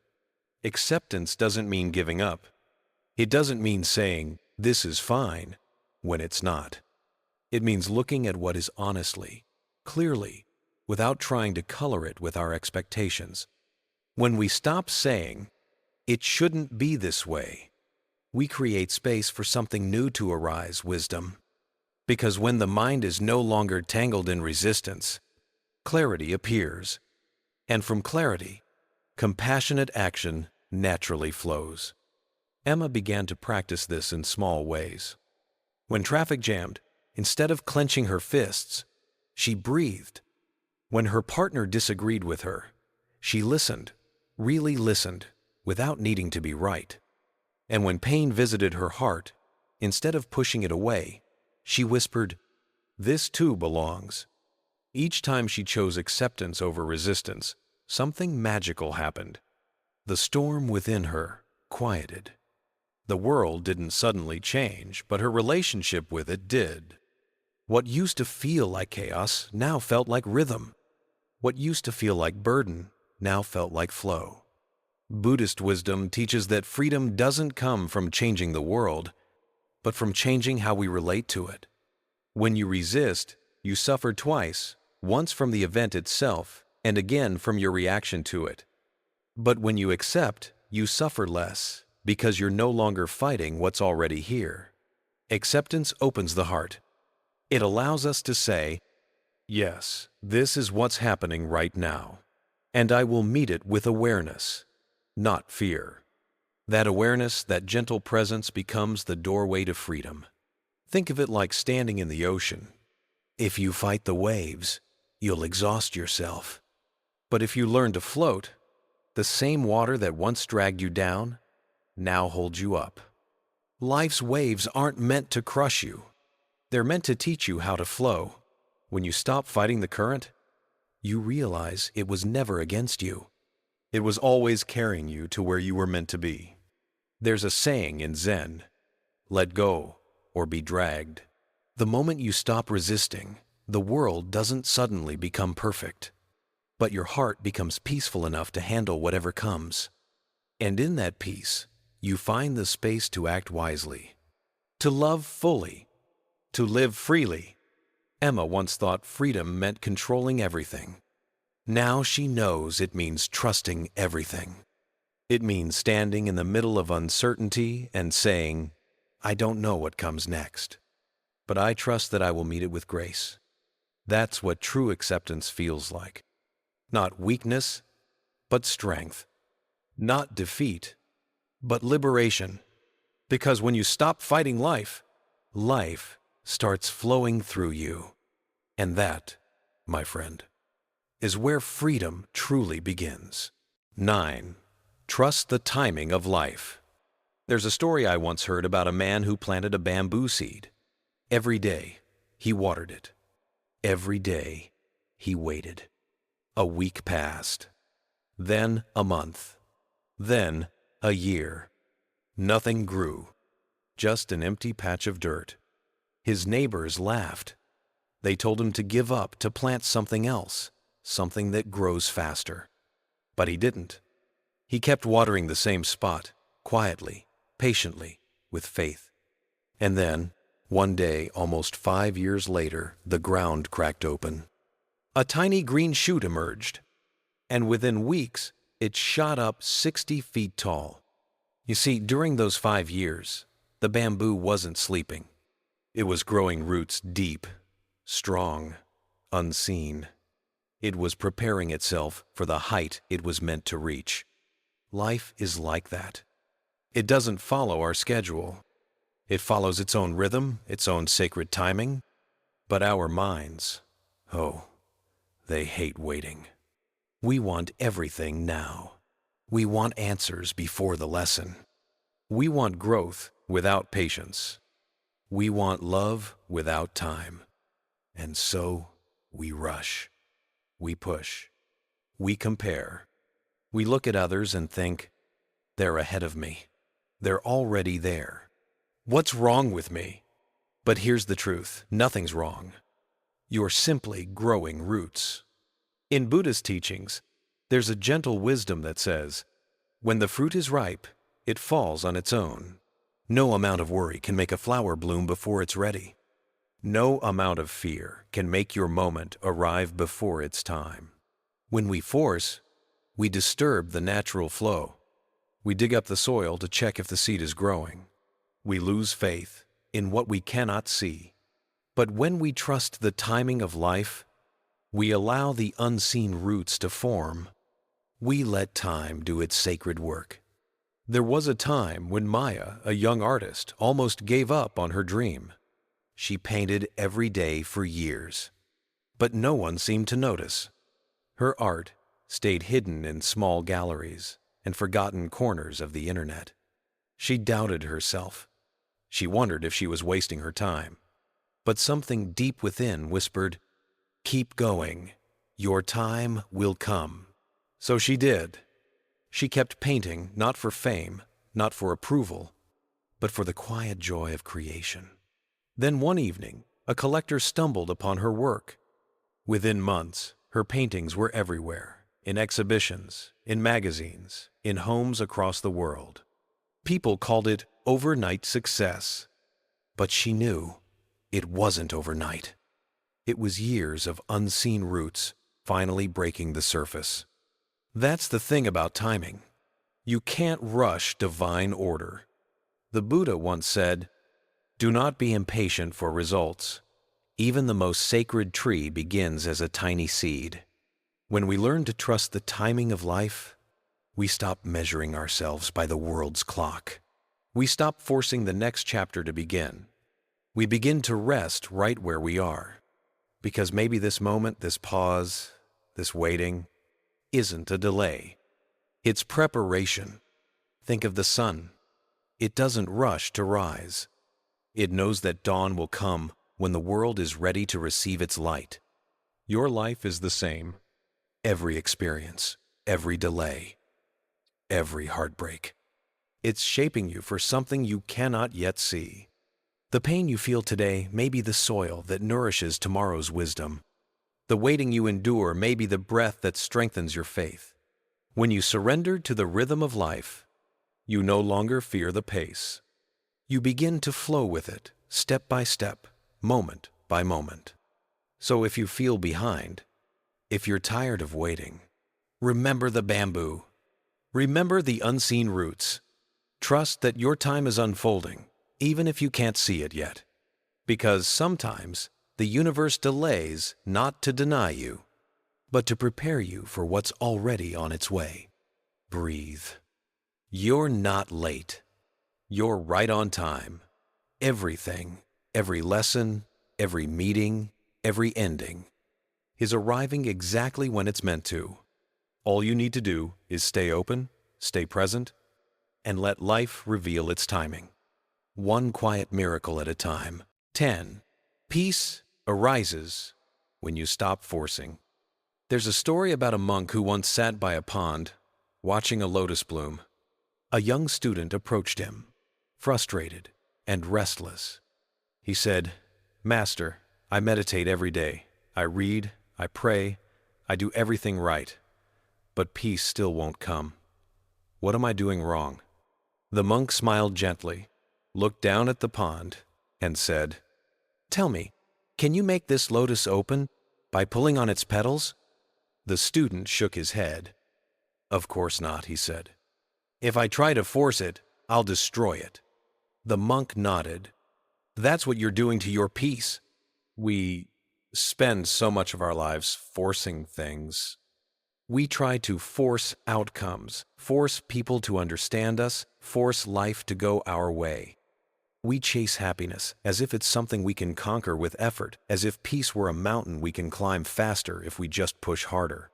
Acceptance doesn't mean giving up. It doesn't mean saying, "This is fine," when it's not. It means looking at what is honestly, clearly, without trying to color it with our expectations. When we stop saying, "It shouldn't be this way," we create space for something new to arise, wisdom. Because when the mind is no longer tangled in resistance, clarity appears. And from clarity, compassionate action naturally flows. Emma began to practice this in small ways. When traffic jammed, instead of clenching her fists, she breathed. When her partner disagreed with her, she listened, really listened, without needing to be right. And when pain visited her heart, instead of pushing it away, she whispered, "This too belongs." Each time she chose acceptance over resistance, something magical happened. The storm within her quieted. The world didn't suddenly change, but her relationship with it did. What used to feel like chaos now felt like rhythm. What used to feel like burden now felt like flow. Buddhist wisdom teaches that freedom doesn't come from changing the world, but from changing how we relate to it. When you resist, you suffer twice, once from the event itself, and again from your reaction to it. But when you accept, you suffer less, because you're no longer fighting what's already here. Acceptance opens the heart. It allows us to say, Yes, this is what's happening right now. And I will meet it with awareness, not fear. That awareness, that gentle presence becomes the doorway to freedom. Think of it like standing in the ocean. If you fight the waves, you'll exhaust yourself. But if you learn to float, the same water that once dragged you down now holds you up. Life's waves aren't meant to crush you. They're meant to teach you how to flow. When you stop fighting the current, you realize it was never against you. It was always carrying you to where you were meant to be. There's a saying in Zen, let go or be dragged. The moment you stop resisting, the world doesn't suddenly become perfect, but your heart becomes peaceful enough to handle whatever comes. And in that peace, you find the space to act wisely, to love fully, to live freely. Emma once thought freedom meant controlling everything. Now she knows it means trusting everything. It means standing in the middle of uncertainty and saying, I don't know what comes next, but I trust that I will meet it with grace. That's what true acceptance feels like. Not weakness, but strength. Not defeat, but liberation. Because when you stop fighting life, life starts flowing through you. And that, my friend, is where freedom truly begins. 9. Trust the timing of life. There's a story I once heard about a man who planted a bamboo seed. Every day, he watered it. Every day, he waited. A week passed. Then a month. Then a year. Nothing grew. Just an empty patch of dirt. His neighbors laughed. They told him to give up, to plant something else, something that grows faster. But he didn't. He kept watering the same spot, quietly, patiently, with faith. And then, one day, almost 5 years later, the ground cracked open. A tiny green shoot emerged, and within weeks, it shot up 60 feet tall. You see, during those 5 years, the bamboo wasn't sleeping. It was growing roots deep, strong, unseen. It was preparing itself for the height it was meant to reach. Life is like that. It doesn't follow our schedule. It follows its own rhythm, its own sacred timing. But our minds, oh, they hate waiting. We want everything now. We want answers before the lesson. We want growth without patience. We want love without time. And so we rush. We push. We compare. We look at others and think, they're ahead of me. They're already there. What's wrong with me? But here's the truth. Nothing's wrong. You're simply growing roots. In Buddhist teachings, there's a gentle wisdom that says, when the fruit is ripe, it falls on its own. No amount of worry can make a flower bloom before it's ready. No amount of fear can make your moment arrive before its time. When we force, we disturb the natural flow. We dig up the soil to check if the seed is growing. We lose faith in what we cannot see. But when we trust the timing of life, we allow the unseen roots to form. We let time do its sacred work. There was a time when Maya, a young artist, almost gave up on her dream. She painted every day for years, but no one seemed to notice. Her art stayed hidden in small galleries and forgotten corners of the internet. She doubted herself. She wondered if she was wasting her time. But something deep within whispered, "Keep going. Your time will come." So she did. She kept painting, not for fame, not for approval, but for the quiet joy of creation. Then one evening, a collector stumbled upon her work. Within months, her paintings were everywhere, in exhibitions, in magazines, in homes across the world. People called it overnight success. But she knew it wasn't overnight. It was years of unseen roots finally breaking the surface. That's the thing about timing. You can't rush divine order. The Buddha once said, "Do not be impatient for results. Even the most sacred tree begins as a tiny seed. When we learn to trust the timing of life, we stop measuring ourselves by the world's clock. We stop forcing the next chapter to begin. We begin to rest right where we are. Because maybe this moment, this pause, this waiting, isn't a delay. It's preparation. Think of the sun. It doesn't rush to rise. It knows that dawn will come when the world is ready to receive its light. Your life is the same. Every experience, every delay, every heartbreak. It's shaping you for something you cannot yet see. The pain you feel today may be the soil that nourishes tomorrow's wisdom. The waiting you endure may be the breath that strengthens your faith. When you surrender to the rhythm of life, you no longer fear the pace. You begin to flow with it, step by step, moment by moment. So if you feel behind, if you're tired of waiting, remember the bamboo. Remember the unseen roots. Trust that your time is unfolding, even if you can't see it yet. Because sometimes the universe delays not to deny you, but to prepare you for what's already on its way. Breathe. You're not late. You're right on time. Everything, every lesson, every meeting, every ending is arriving exactly when it's meant to. All you need to do is stay open, stay present, and let life reveal its timing. One quiet miracle at a time. 10. Peace arises when you stop forcing. There's a story about a monk who once sat by a pond, watching a lotus bloom. A young student approached him, frustrated and restless. He said, "Master, I meditate every day. I read, I pray, I do everything right. But peace still won't come. What am I doing wrong?" The monk smiled gently, looked down at the pond, and said, "Tell me, can you make this lotus open by pulling on its petals?" The student shook his head. "Of course not," he said. "If I try to force it, I'll destroy it." The monk nodded. "That's what you're doing to your peace." We spend so much of our lives forcing things. We try to force outcomes, force people to understand us, force life to go our way. We chase happiness as if it's something we can conquer with effort, as if peace were a mountain we can climb faster if we just push harder.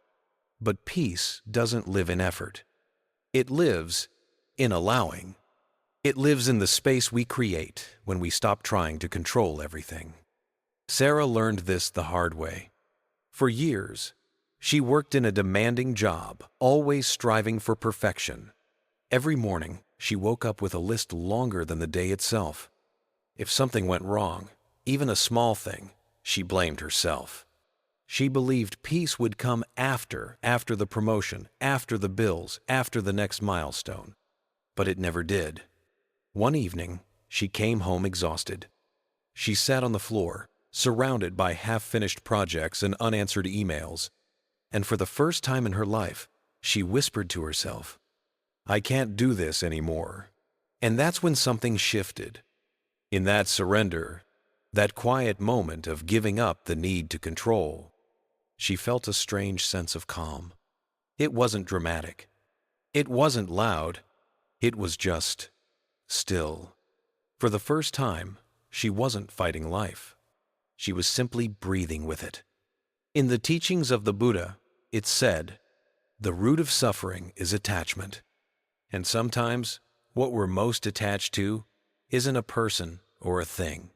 But peace doesn't live in effort. It lives in allowing. It lives in the space we create when we stop trying to control everything. Sarah learned this the hard way. For years, she worked in a demanding job, always striving for perfection. Every morning, she woke up with a list longer than the day itself. If something went wrong, even a small thing, she blamed herself. She believed peace would come after the promotion, after the bills, after the next milestone. But it never did. One evening, she came home exhausted. She sat on the floor, surrounded by half-finished projects and unanswered emails. And for the first time in her life, she whispered to herself, "I can't do this anymore." And that's when something shifted. In that surrender, that quiet moment of giving up the need to control, she felt a strange sense of calm. It wasn't dramatic. It wasn't loud. It was just still. For the first time, she wasn't fighting life. She was simply breathing with it. In the teachings of the Buddha, it's said, "The root of suffering is attachment." And sometimes, what we're most attached to isn't a person or a thing.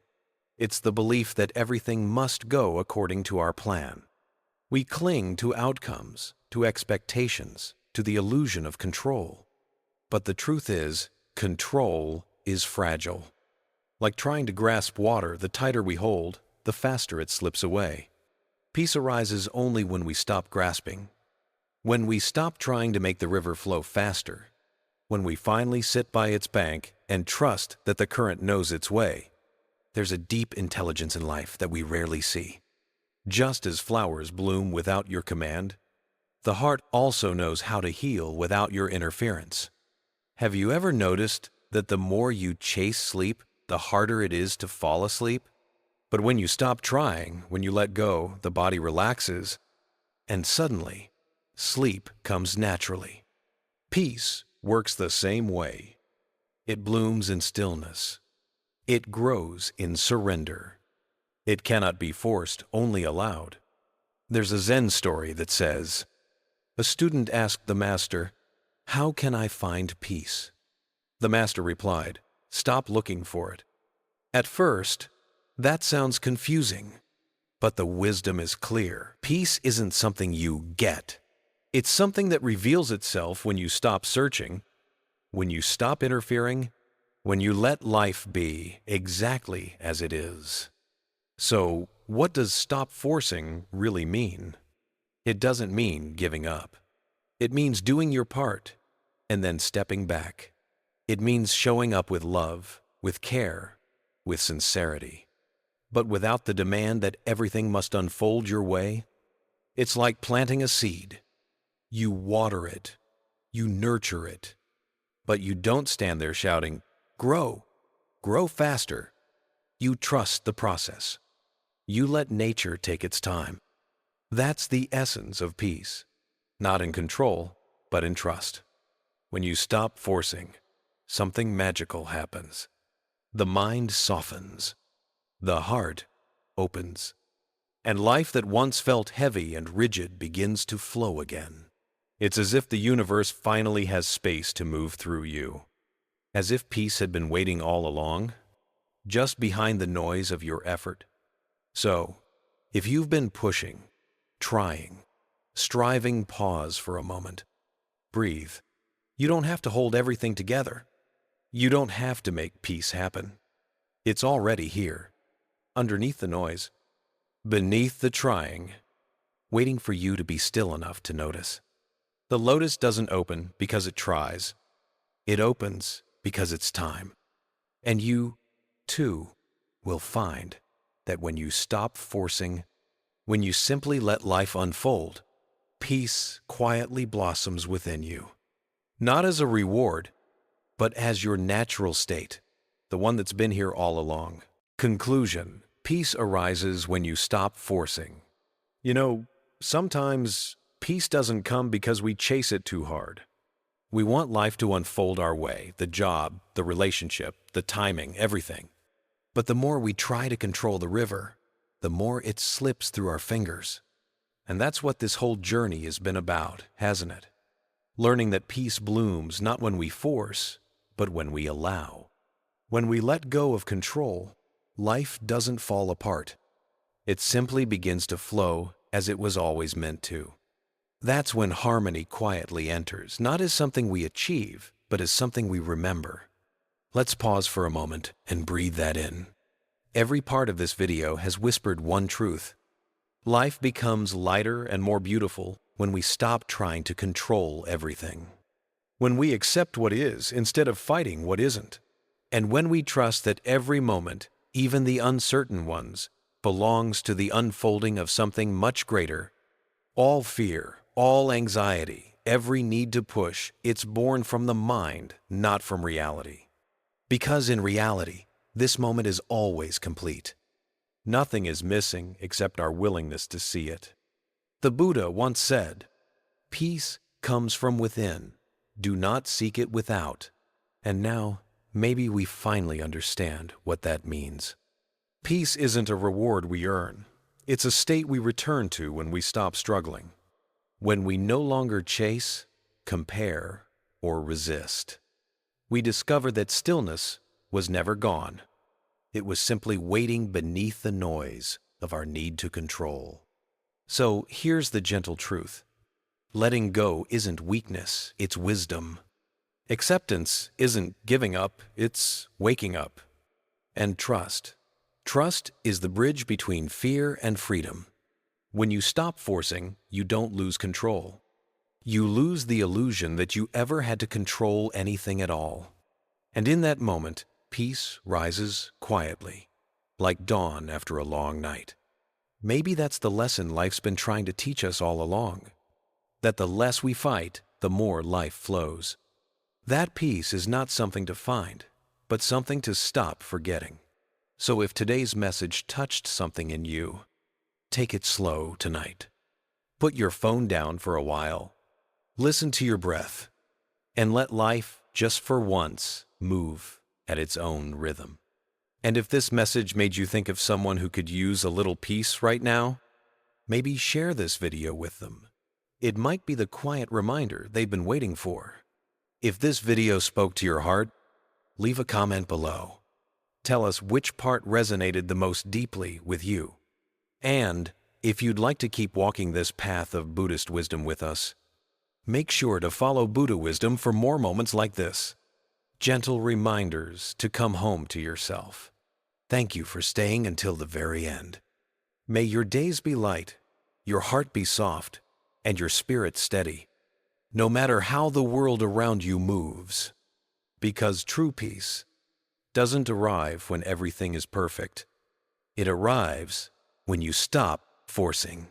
It's the belief that everything must go according to our plan. We cling to outcomes, to expectations, to the illusion of control. But the truth is, control is fragile. Like trying to grasp water, the tighter we hold, the faster it slips away. Peace arises only when we stop grasping. When we stop trying to make the river flow faster. When we finally sit by its bank and trust that the current knows its way. There's a deep intelligence in life that we rarely see. Just as flowers bloom without your command, the heart also knows how to heal without your interference. Have you ever noticed that the more you chase sleep, the harder it is to fall asleep? But when you stop trying, when you let go, the body relaxes, and suddenly, sleep comes naturally. Peace works the same way. It blooms in stillness. It grows in surrender. It cannot be forced, only allowed. There's a Zen story that says, a student asked the master, "How can I find peace?" The master replied, "Stop looking for it." At first, that sounds confusing, but the wisdom is clear. Peace isn't something you get. It's something that reveals itself when you stop searching, when you stop interfering, when you let life be exactly as it is. So, what does stop forcing really mean? It doesn't mean giving up. It means doing your part and then stepping back. It means showing up with love, with care, with sincerity, but without the demand that everything must unfold your way. It's like planting a seed. You water it, you nurture it, but you don't stand there shouting, "Grow, grow faster." You trust the process. You let nature take its time. That's the essence of peace, not in control, but in trust. When you stop forcing, something magical happens. The mind softens, the heart opens, and life that once felt heavy and rigid begins to flow again. It's as if the universe finally has space to move through you, as if peace had been waiting all along, just behind the noise of your effort. So, if you've been pushing, trying, striving, pause for a moment. Breathe. You don't have to hold everything together. You don't have to make peace happen. It's already here, underneath the noise, beneath the trying, waiting for you to be still enough to notice. The lotus doesn't open because it tries. It opens because it's time. And you, too, will find that when you stop forcing, when you simply let life unfold, peace quietly blossoms within you. Not as a reward, but as your natural state, the one that's been here all along. Conclusion: peace arises when you stop forcing. Sometimes peace doesn't come because we chase it too hard. We want life to unfold our way, the job, the relationship, the timing, everything. But the more we try to control the river, the more it slips through our fingers. And that's what this whole journey has been about, hasn't it? Learning that peace blooms not when we force, but when we allow. When we let go of control, life doesn't fall apart. It simply begins to flow as it was always meant to. That's when harmony quietly enters, not as something we achieve, but as something we remember. Let's pause for a moment and breathe that in. Every part of this video has whispered one truth. Life becomes lighter and more beautiful when we stop trying to control everything. When we accept what is instead of fighting what isn't. And when we trust that every moment, even the uncertain ones, belongs to the unfolding of something much greater. All fear, all anxiety, every need to push, it's born from the mind, not from reality. Because in reality, this moment is always complete. Nothing is missing except our willingness to see it. The Buddha once said, "Peace comes from within. Do not seek it without." And now, maybe we finally understand what that means. Peace isn't a reward we earn. It's a state we return to when we stop struggling. When we no longer chase, compare, or resist. We discover that stillness was never gone. It was simply waiting beneath the noise of our need to control. So here's the gentle truth. Letting go isn't weakness, it's wisdom. Acceptance isn't giving up, it's waking up. And trust. Trust is the bridge between fear and freedom. When you stop forcing, you don't lose control. You lose the illusion that you ever had to control anything at all. And in that moment, peace rises quietly, like dawn after a long night. Maybe that's the lesson life's been trying to teach us all along. That the less we fight, the more life flows. That peace is not something to find, but something to stop forgetting. So if today's message touched something in you, take it slow tonight. Put your phone down for a while. Listen to your breath. And let life, just for once, move at its own rhythm. And if this message made you think of someone who could use a little peace right now, maybe share this video with them. It might be the quiet reminder they've been waiting for. If this video spoke to your heart, leave a comment below. Tell us which part resonated the most deeply with you. And if you'd like to keep walking this path of Buddhist wisdom with us, make sure to follow Buddha Wisdom for more moments like this. Gentle reminders to come home to yourself. Thank you for staying until the very end. May your days be light, your heart be soft, and your spirit steady, no matter how the world around you moves. Because true peace doesn't arrive when everything is perfect. It arrives when you stop forcing.